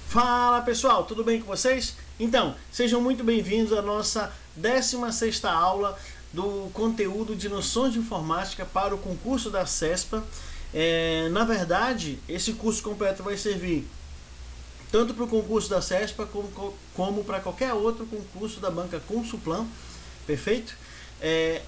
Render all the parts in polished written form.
Fala pessoal, tudo bem com vocês? Então, sejam muito bem-vindos à nossa 16ª aula do conteúdo de noções de informática para o concurso da CESPA. Na verdade, esse curso completo vai servir tanto para o concurso da CESPA como para qualquer outro concurso da banca Consulplan, perfeito?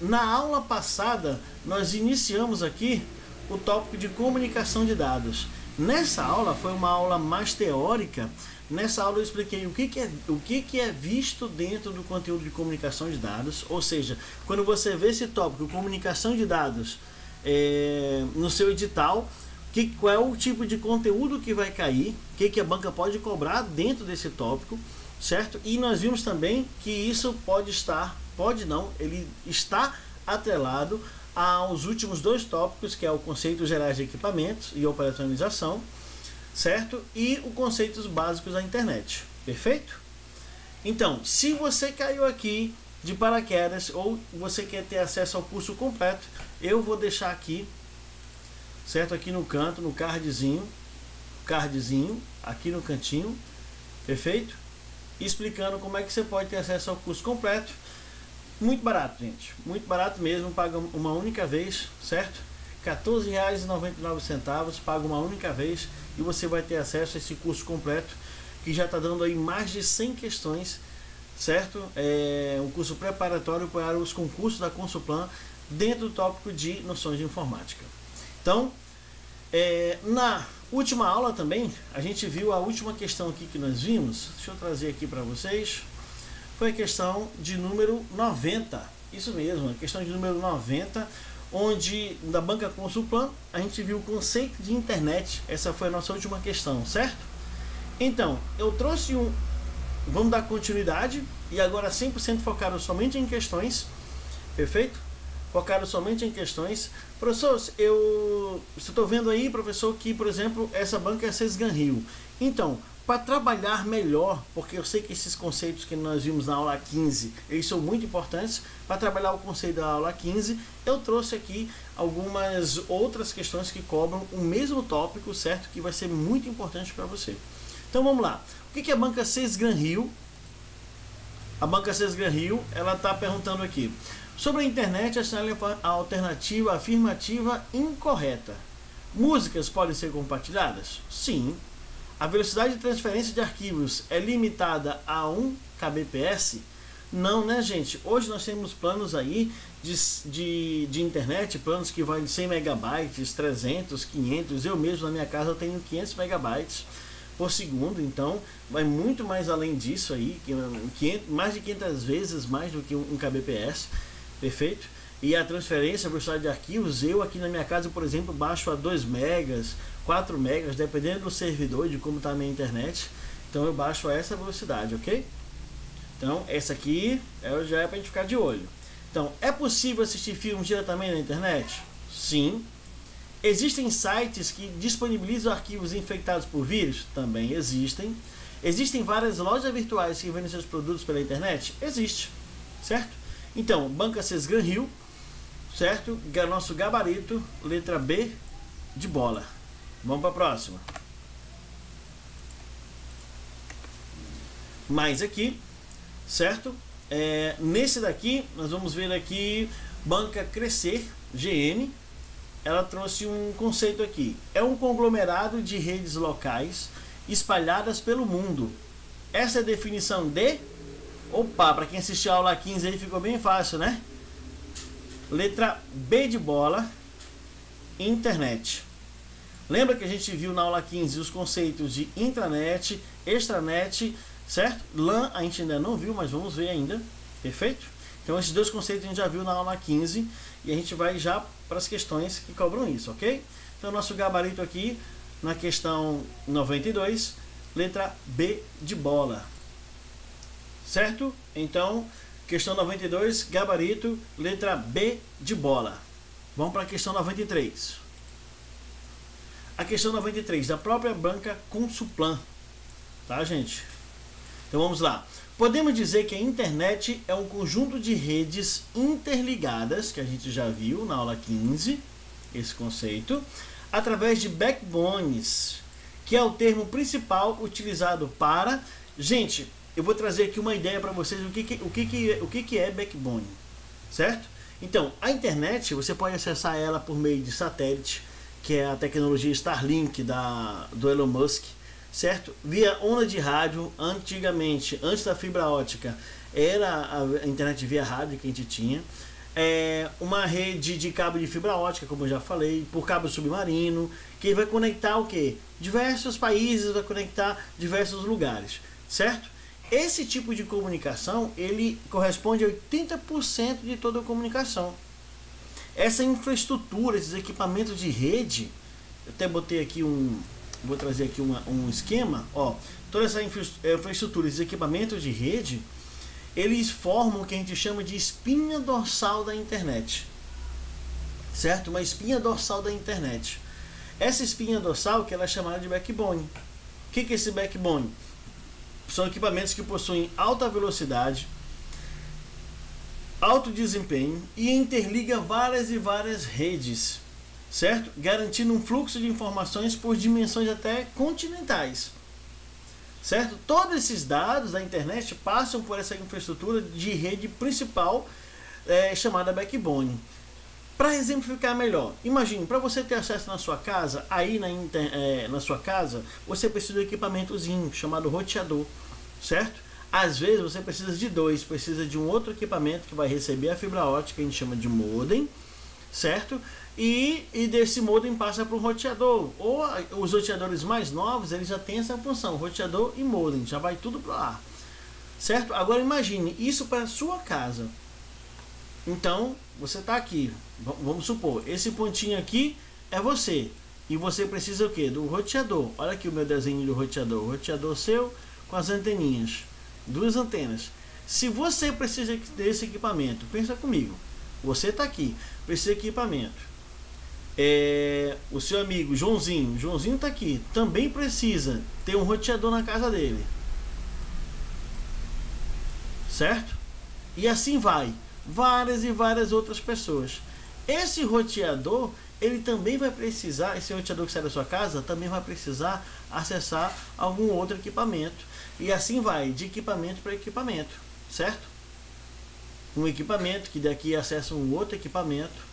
Na aula passada, nós iniciamos aqui o tópico de comunicação de dados. Nessa aula foi uma aula mais teórica. Nessa aula eu expliquei o que é visto dentro do conteúdo de comunicação de dados, ou seja, quando você vê esse tópico, comunicação de dados, no seu edital, qual é o tipo de conteúdo que vai cair, o que a banca pode cobrar dentro desse tópico, certo? E nós vimos também que isso ele está atrelado aos últimos dois tópicos, que é o conceito gerais de equipamentos e operacionalização, certo? E os conceitos básicos da internet, perfeito? Então, se você caiu aqui de paraquedas ou você quer ter acesso ao curso completo, eu vou deixar aqui, certo? Aqui no canto, no cardzinho, aqui no cantinho, perfeito? Explicando como é que você pode ter acesso ao curso completo. Muito barato, gente, muito barato mesmo, paga uma única vez, certo? R$ 14,99, paga uma única vez e você vai ter acesso a esse curso completo, que já está dando aí mais de 100 questões, certo? É um curso preparatório para os concursos da Consulplan dentro do tópico de noções de informática. Então, na última aula também, a gente viu a última questão aqui que nós vimos. Deixa eu trazer aqui para vocês. Foi a questão de número 90, isso mesmo, a questão de número 90, onde da banca Consulplan a gente viu o conceito de internet. Essa foi a nossa última questão, certo? Então, eu trouxe vamos dar continuidade e agora 100% focado somente em questões, perfeito? Focado somente em questões. Professor, eu estou vendo aí, professor, que, por exemplo, essa banca é Sesgan Rio. Então, para trabalhar melhor, porque eu sei que esses conceitos que nós vimos na aula 15, eles são muito importantes, para trabalhar o conceito da aula 15, eu trouxe aqui algumas outras questões que cobram o mesmo tópico, certo? Que vai ser muito importante para você. Então vamos lá. O que é a banca Sesgan Rio? A banca Sesgan Rio, ela está perguntando aqui. Sobre a internet, assinale a alternativa afirmativa incorreta. Músicas podem ser compartilhadas? Sim. A velocidade de transferência de arquivos é limitada a 1 kbps? Não, né, gente? Hoje nós temos planos aí de internet, planos que vão de 100 megabytes, 300, 500. Eu mesmo na minha casa eu tenho 500 megabytes por segundo, então vai muito mais além disso aí, mais de 500 vezes mais do que 1 kbps, perfeito? E a transferência, a velocidade de arquivos, eu aqui na minha casa, por exemplo, baixo a 2 megas, 4 megas, dependendo do servidor, de como está a minha internet. Então eu baixo a essa velocidade, ok? Então essa aqui já é para a gente ficar de olho. Então, é possível assistir filmes diretamente na internet? Sim. Existem sites que disponibilizam arquivos infectados por vírus? Também existem. Existem várias lojas virtuais que vendem seus produtos pela internet? Existe, certo? Então, banca Sesgan Rio, certo? Nosso gabarito, letra B de bola. Vamos para a próxima. Mais aqui, certo? Nesse daqui, nós vamos ver aqui, banca Crescer, GN. Ela trouxe um conceito aqui. É um conglomerado de redes locais espalhadas pelo mundo. Essa é a definição de... Opa, para quem assistiu a aula 15 aí ficou bem fácil, né? Letra B de bola, internet. Lembra que a gente viu na aula 15 os conceitos de intranet, extranet, certo? LAN a gente ainda não viu, mas vamos ver ainda, perfeito? Então esses dois conceitos a gente já viu na aula 15 e a gente vai já para as questões que cobram isso, ok? Então nosso gabarito aqui na questão 92, letra B de bola. Certo? Então, questão 92, gabarito, letra B de bola. Vamos para a questão 93. A questão 93, da própria banca Consulplan. Tá, gente? Então vamos lá. Podemos dizer que a internet é um conjunto de redes interligadas, que a gente já viu na aula 15, esse conceito, através de backbones, que é o termo principal utilizado para... Gente, eu vou trazer aqui uma ideia para vocês o que é backbone, certo? Então, a internet, você pode acessar ela por meio de satélite, que é a tecnologia Starlink do Elon Musk, certo? Via onda de rádio. Antigamente, antes da fibra ótica, era a internet via rádio que a gente tinha. Uma rede de cabo de fibra ótica, como eu já falei, por cabo submarino, que vai conectar o quê? Diversos países, vai conectar diversos lugares, certo? Esse tipo de comunicação, ele corresponde a 80% de toda a comunicação. Essa infraestrutura, esses equipamentos de rede, eu até botei aqui vou trazer aqui um esquema, ó, toda essa infraestrutura, esses equipamentos de rede, eles formam o que a gente chama de espinha dorsal da internet, certo? Uma espinha dorsal da internet. Essa espinha dorsal que ela é chamada de backbone. O que é esse backbone? São equipamentos que possuem alta velocidade, alto desempenho e interliga várias e várias redes, certo? Garantindo um fluxo de informações por dimensões até continentais, certo? Todos esses dados da internet passam por essa infraestrutura de rede principal chamada backbone. Para exemplificar melhor, imagine, para você ter acesso na sua casa, na sua casa, você precisa de um equipamentozinho chamado roteador, certo? Às vezes você precisa de dois, precisa de um outro equipamento que vai receber a fibra ótica, que a gente chama de modem, certo? E desse modem passa para o roteador. Ou os roteadores mais novos, eles já têm essa função, roteador e modem, já vai tudo para lá, certo? Agora imagine isso para a sua casa. Então, você está aqui, vamos supor, esse pontinho aqui é você, e você precisa o que? Do roteador. Olha aqui o meu desenho do roteador, o roteador seu com as anteninhas, duas antenas. Se você precisa desse equipamento, pensa comigo, você está aqui, precisa de equipamento. O seu amigo Joãozinho está aqui, também precisa ter um roteador na casa dele, certo? E assim vai, várias e várias outras pessoas. Esse roteador, ele também vai precisar, esse roteador que sai da sua casa, também vai precisar acessar algum outro equipamento. E assim vai, de equipamento para equipamento, certo? Um equipamento que daqui acessa um outro equipamento.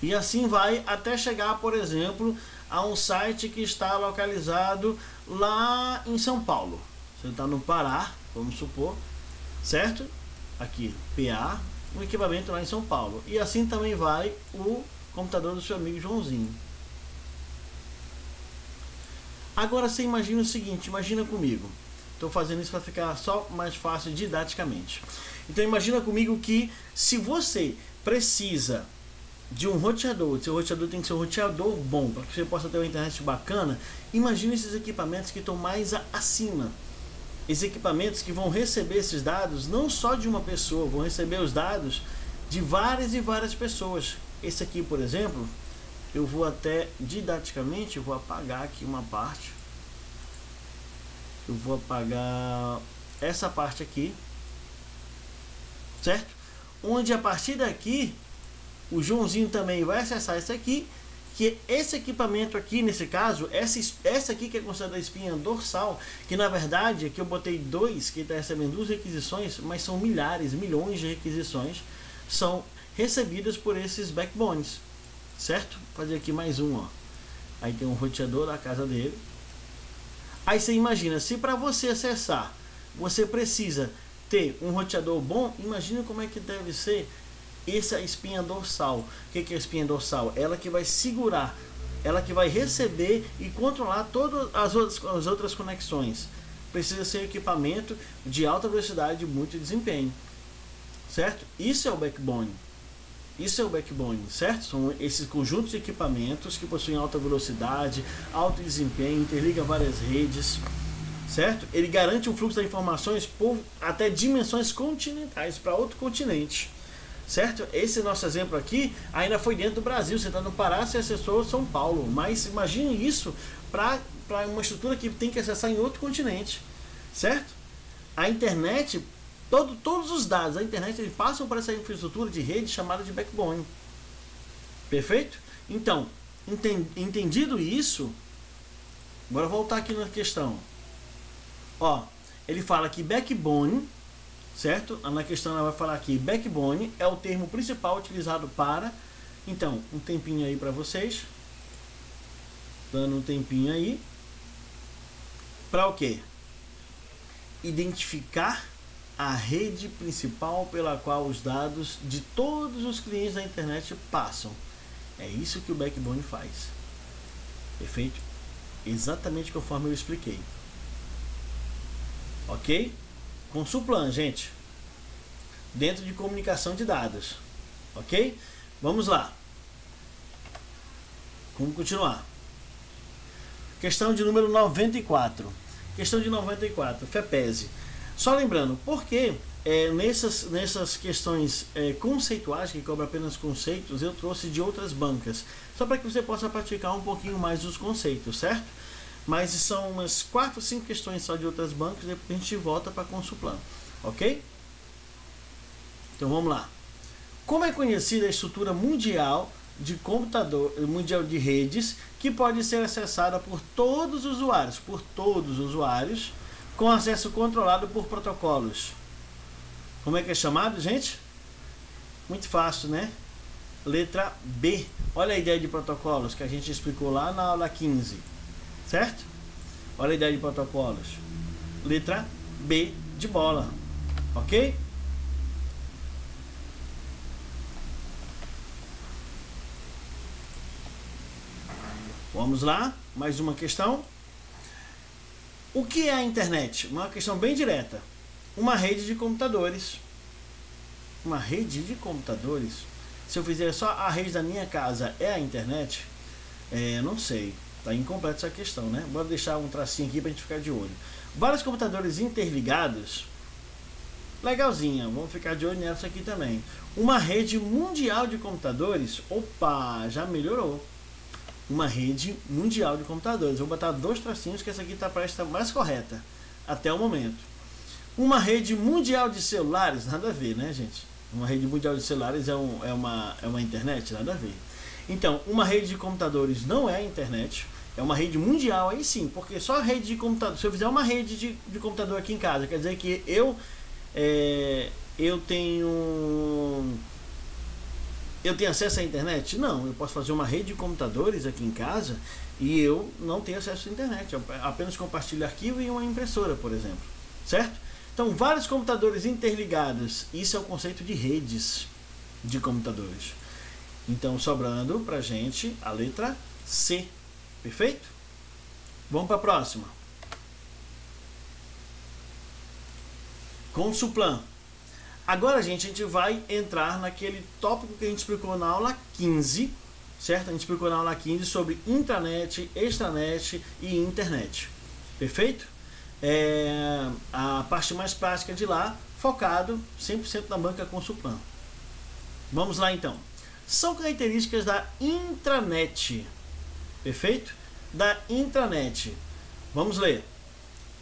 E assim vai até chegar, por exemplo, a um site que está localizado lá em São Paulo. Você está no Pará, vamos supor, certo? Aqui, PA, um equipamento lá em São Paulo. E assim também vai o computador do seu amigo Joãozinho. Agora você imagina o seguinte, imagina comigo. Estou fazendo isso para ficar só mais fácil didaticamente. Então imagina comigo que se você precisa de um roteador, seu roteador tem que ser um roteador bom, para que você possa ter uma internet bacana, imagine esses equipamentos que estão mais acima. Esses equipamentos que vão receber esses dados não só de uma pessoa, vão receber os dados de várias e várias pessoas. Esse aqui, por exemplo, eu vou até didaticamente, eu vou apagar aqui uma parte. Eu vou apagar essa parte aqui, certo? Onde a partir daqui, o Joãozinho também vai acessar esse aqui, que esse equipamento aqui, nesse caso, essa aqui que é considerada a espinha dorsal, que na verdade aqui eu botei dois, que está recebendo duas requisições, mas são milhões de requisições, são recebidas por esses backbones, certo? Vou fazer aqui mais um, ó. Aí tem um roteador da casa dele. Aí você imagina, se para você acessar, você precisa ter um roteador bom, imagina como é que deve ser essa espinha dorsal. O que é a espinha dorsal? Ela que vai segurar, ela que vai receber e controlar todas as outras conexões. Precisa ser equipamento de alta velocidade e muito desempenho, certo? Isso é o backbone. Isso é o backbone, certo? São esses conjuntos de equipamentos que possuem alta velocidade, alto desempenho, interliga várias redes, certo? Ele garante um fluxo de informações por até dimensões continentais para outro continente. Certo? Esse nosso exemplo aqui ainda foi dentro do Brasil. Você está no Pará, você acessou São Paulo. Mas imagine isso para uma estrutura que tem que acessar em outro continente. Certo? A internet, todos os dados da internet eles passam por essa infraestrutura de rede chamada de backbone. Perfeito? Então, entendido isso, Bora voltar aqui na questão. Ó, ele fala que backbone, certo? Na questão ela vai falar aqui, backbone é o termo principal utilizado para... Então, um tempinho aí para vocês. Dando um tempinho aí. Para o quê? Identificar a rede principal pela qual os dados de todos os clientes da internet passam. É isso que o backbone faz. Perfeito? Exatamente conforme eu expliquei. Ok? Consuplan, gente. Dentro de comunicação de dados. Ok? Vamos lá. Vamos continuar. Questão de número 94. Questão de 94. FEPESE. Só lembrando, porque nessas questões conceituais, que cobram apenas conceitos, eu trouxe de outras bancas. Só para que você possa praticar um pouquinho mais os conceitos, certo? Mas são umas 4 ou 5 questões só de outras bancas, depois a gente volta para a Consuplan. Ok? Então vamos lá. Como é conhecida a estrutura mundial de computador, mundial de redes, que pode ser acessada por todos os usuários, com acesso controlado por protocolos? Como é que é chamado, gente? Muito fácil, né? Letra B. Olha a ideia de protocolos que a gente explicou lá na aula 15. Certo? Olha a ideia de protocolos. Letra B de bola. Ok? Vamos lá. Mais uma questão. O que é a internet? Uma questão bem direta. Uma rede de computadores. Uma rede de computadores? Se eu fizer só a rede da minha casa, é a internet? Não sei. Está incompleta essa questão, né? Bora deixar um tracinho aqui para a gente ficar de olho. Vários computadores interligados. Legalzinha. Vamos ficar de olho nessa aqui também. Uma rede mundial de computadores. Opa, já melhorou. Uma rede mundial de computadores. Vou botar 2 tracinhos que essa aqui parece estar mais correta até o momento. Uma rede mundial de celulares, nada a ver, né, gente? Uma rede mundial de celulares é uma internet, nada a ver. Então, uma rede de computadores não é a internet, é uma rede mundial, aí sim, porque só a rede de computador, se eu fizer uma rede de computador aqui em casa, quer dizer que eu tenho acesso à internet? Não, eu posso fazer uma rede de computadores aqui em casa e eu não tenho acesso à internet, eu apenas compartilho arquivo e uma impressora, por exemplo, certo? Então, vários computadores interligados, isso é o conceito de redes de computadores. Então, sobrando pra gente a letra C, perfeito? Vamos para a próxima. Consuplan. Agora, gente, a gente vai entrar naquele tópico que a gente explicou na aula 15, certo? A gente explicou na aula 15 sobre intranet, extranet e internet, perfeito? A parte mais prática de lá, focado 100% na banca Consuplan. Vamos lá, então. São características da intranet, perfeito? Da intranet. Vamos ler.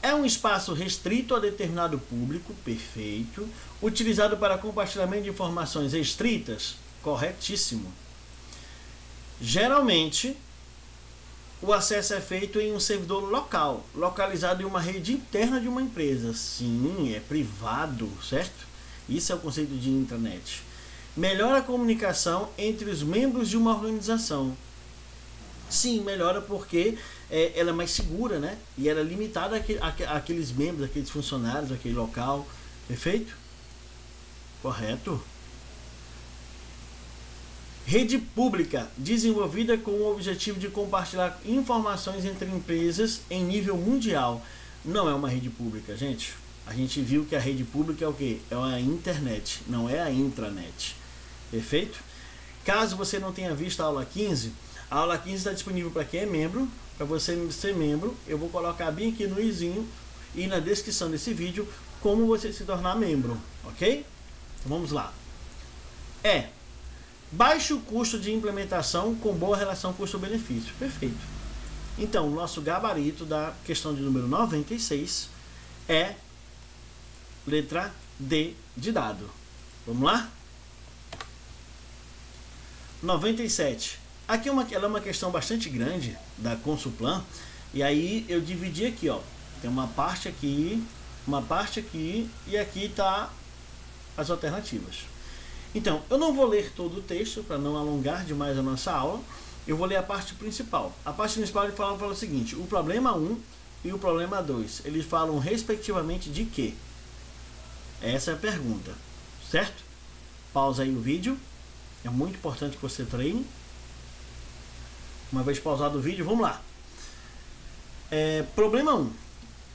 É um espaço restrito a determinado público, perfeito. Utilizado para compartilhamento de informações restritas, corretíssimo. Geralmente, o acesso é feito em um servidor local, localizado em uma rede interna de uma empresa. Sim, é privado, certo? Isso é o conceito de intranet. Melhora a comunicação entre os membros de uma organização. Sim, melhora porque ela é mais segura, né? E ela é limitada àqueles membros, àqueles funcionários, àquele local. Perfeito? Correto. Rede pública, desenvolvida com o objetivo de compartilhar informações entre empresas em nível mundial. Não é uma rede pública, gente. A gente viu que a rede pública é o quê? É a internet, não é a intranet. Perfeito? Caso você não tenha visto a aula 15, a aula 15 está disponível para quem é membro. Para você ser membro, eu vou colocar bem aqui no izinho e na descrição desse vídeo como você se tornar membro, ok? Então vamos lá. Baixo custo de implementação com boa relação custo-benefício. Perfeito. Então, o nosso gabarito da questão de número 96 é letra D de dado. Vamos lá? 97. Aqui ela é uma questão bastante grande da Consuplan, E aí eu dividi aqui, ó. Tem uma parte aqui e aqui está as alternativas. Então, eu não vou ler todo o texto para não alongar demais a nossa aula. Eu vou ler a parte principal. A parte principal ele fala o seguinte: o problema 1 e o problema 2, eles falam respectivamente de quê? Essa é a pergunta, certo? Pausa aí o vídeo. É muito importante que você treine. Uma vez pausado o vídeo, vamos lá. Problema 1.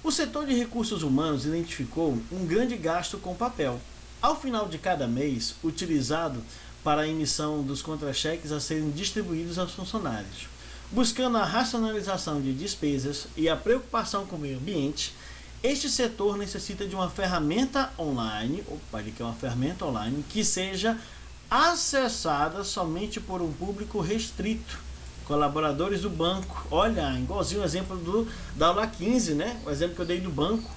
O setor de recursos humanos identificou um grande gasto com papel, ao final de cada mês, utilizado para a emissão dos contra-cheques a serem distribuídos aos funcionários. Buscando a racionalização de despesas e a preocupação com o meio ambiente, este setor necessita de uma ferramenta online, que seja acessada somente por um público restrito, colaboradores do banco. Olha, igualzinho o exemplo da aula 15, né? O exemplo que eu dei do banco.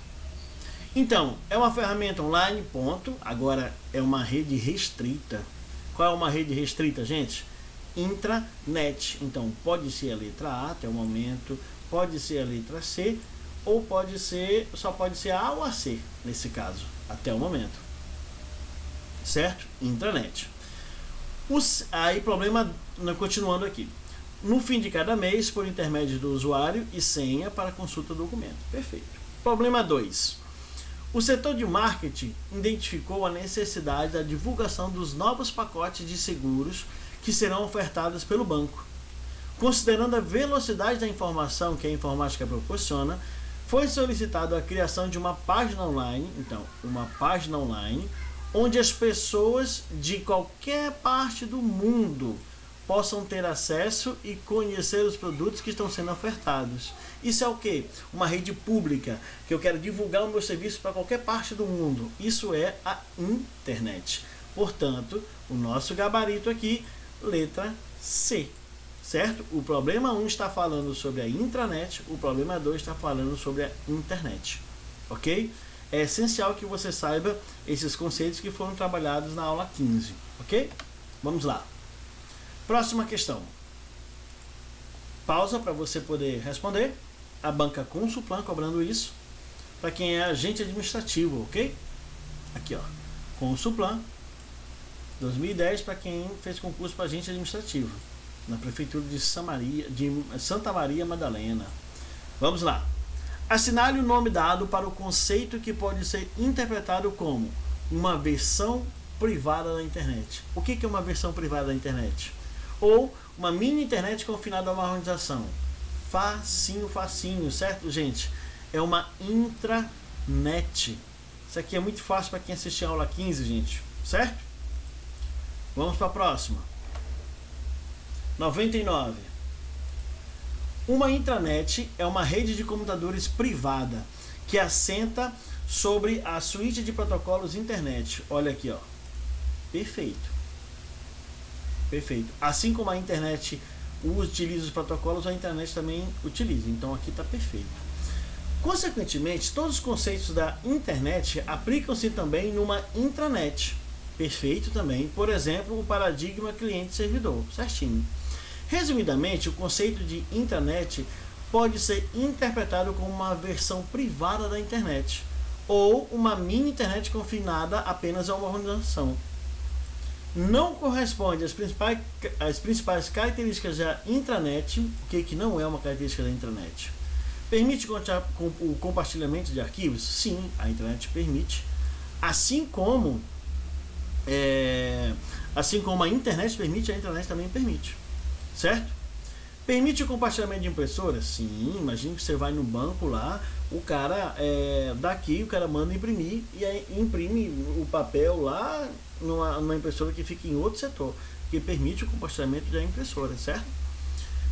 Então, é uma ferramenta online, ponto. Agora, é uma rede restrita. Qual é uma rede restrita, gente? Intranet. Então, pode ser a letra A até o momento, pode ser a letra C, ou só pode ser A ou a C, nesse caso, até o momento. Certo? Intranet. Aí, problema, continuando aqui. No fim de cada mês, por intermédio do usuário e senha para consulta do documento. Perfeito. Problema 2. O setor de marketing identificou a necessidade da divulgação dos novos pacotes de seguros que serão ofertados pelo banco. Considerando a velocidade da informação que a informática proporciona, foi solicitado a criação de uma página online, onde as pessoas de qualquer parte do mundo possam ter acesso e conhecer os produtos que estão sendo ofertados. Isso é o quê? Uma rede pública, que eu quero divulgar o meu serviço para qualquer parte do mundo. Isso é a internet. Portanto, o nosso gabarito aqui, letra C. Certo? O problema 1 está falando sobre a intranet, o problema 2 está falando sobre a internet. Ok? É essencial que você saiba esses conceitos que foram trabalhados na aula 15. Ok? Vamos lá. Próxima questão. Pausa para você poder responder. A banca Consulplan cobrando isso para quem é agente administrativo, ok? Aqui, ó. Consulplan 2010 para quem fez concurso para agente administrativo na prefeitura de Santa Maria Madalena. Vamos lá. Assinale o nome dado para o conceito que pode ser interpretado como uma versão privada da internet. O que é uma versão privada da internet? Ou uma mini internet confinada a uma organização. Facinho, certo, gente? É uma intranet. Isso aqui é muito fácil para quem assistiu a aula 15, gente. Certo? Vamos para a próxima. 99. Uma intranet é uma rede de computadores privada que assenta sobre a suíte de protocolos internet. Olha aqui, ó. Perfeito. Assim como a internet utiliza os protocolos, a internet também utiliza. Então aqui está perfeito. Consequentemente, todos os conceitos da internet aplicam-se também numa intranet. Perfeito também. Por exemplo, o paradigma cliente-servidor. Certinho. Resumidamente, o conceito de intranet pode ser interpretado como uma versão privada da internet ou uma mini internet confinada apenas a uma organização. Não corresponde às principais características da intranet. O que não é uma característica da intranet? Permite o compartilhamento de arquivos? Sim, a intranet permite. Assim como a internet permite, a intranet também permite. Certo? Permite o compartilhamento de impressoras? Sim, imagine que você vai no banco lá, o cara daqui, o cara manda imprimir e aí imprime o papel lá numa impressora que fica em outro setor, que permite o compartilhamento da impressora, certo?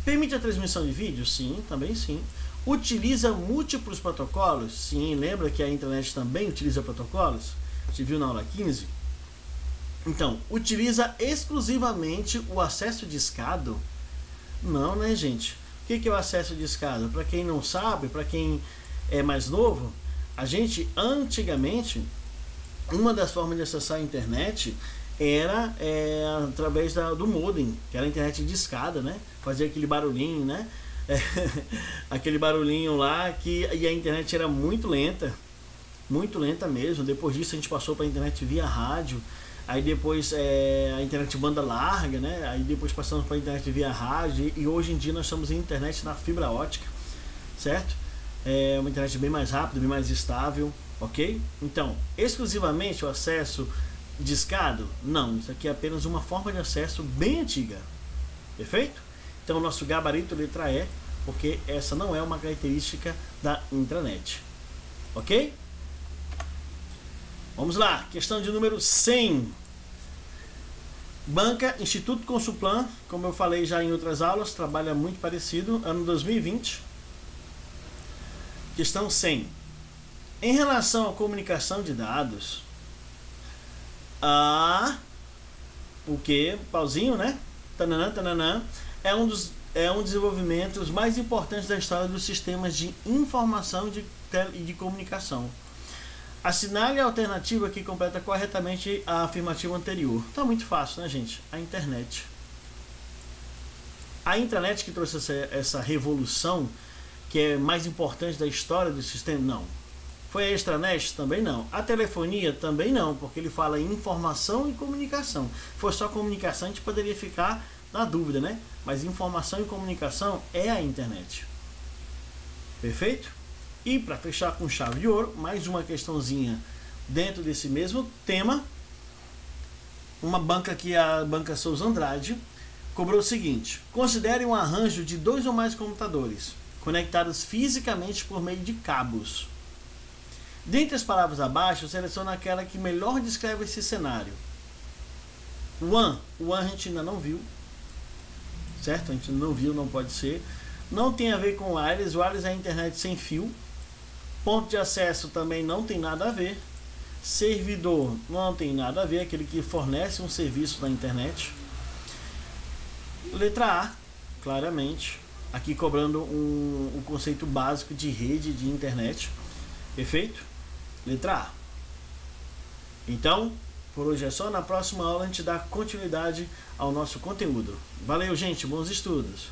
Permite a transmissão de vídeo? Sim, também sim. Utiliza múltiplos protocolos? Sim, lembra que a internet também utiliza protocolos? Você viu na aula 15? Então, utiliza exclusivamente o acesso discado? Não, né, gente? O que é o acesso discado? Para quem não sabe, para quem é mais novo, a gente antigamente, uma das formas de acessar a internet era através do modem, que era a internet discada, né? Fazia aquele barulhinho, né? aquele barulhinho lá, e a internet era muito lenta mesmo. Depois disso a gente passou para a internet via rádio, aí depois a internet banda larga, né? Aí depois passamos para a internet via rádio, e hoje em dia nós estamos em internet na fibra ótica, certo? É uma internet bem mais rápida, bem mais estável, ok? Então, exclusivamente o acesso discado? Não, isso aqui é apenas uma forma de acesso bem antiga, perfeito? Então, nosso gabarito letra E, porque essa não é uma característica da intranet, ok? Vamos lá, questão de número 100. Banca Instituto Consulplan, como eu falei já em outras aulas, trabalha muito parecido, ano 2020. Questão 100. Em relação à comunicação de dados, o que? Pauzinho, né? Tananã, tananã, é um dos desenvolvimentos mais importantes da história dos sistemas de informação e de comunicação. Assinale a alternativa que completa corretamente a afirmativa anterior. Tá muito fácil, né, gente? A internet. A intranet que trouxe essa revolução, que é mais importante da história do sistema? Não. Foi a extranet? Também não. A telefonia? Também não, porque ele fala em informação e comunicação. Se fosse só comunicação, a gente poderia ficar na dúvida, né? Mas informação e comunicação é a internet. Perfeito? E para fechar com chave de ouro, mais uma questãozinha dentro desse mesmo tema. Uma banca que a Banca Souza Andrade cobrou o seguinte: considere um arranjo de 2 ou mais computadores conectados fisicamente por meio de cabos. Dentre as palavras abaixo, seleciona aquela que melhor descreve esse cenário. WAN. O WAN a gente ainda não viu, certo? A gente não viu, não pode ser. Não tem a ver com wireless. Wireless é a internet sem fio. Ponto de acesso também não tem nada a ver. Servidor não tem nada a ver, aquele que fornece um serviço na internet. Letra A, claramente, aqui cobrando um conceito básico de rede de internet. Perfeito? Letra A. Então, por hoje é só. Na próxima aula a gente dá continuidade ao nosso conteúdo. Valeu, gente. Bons estudos.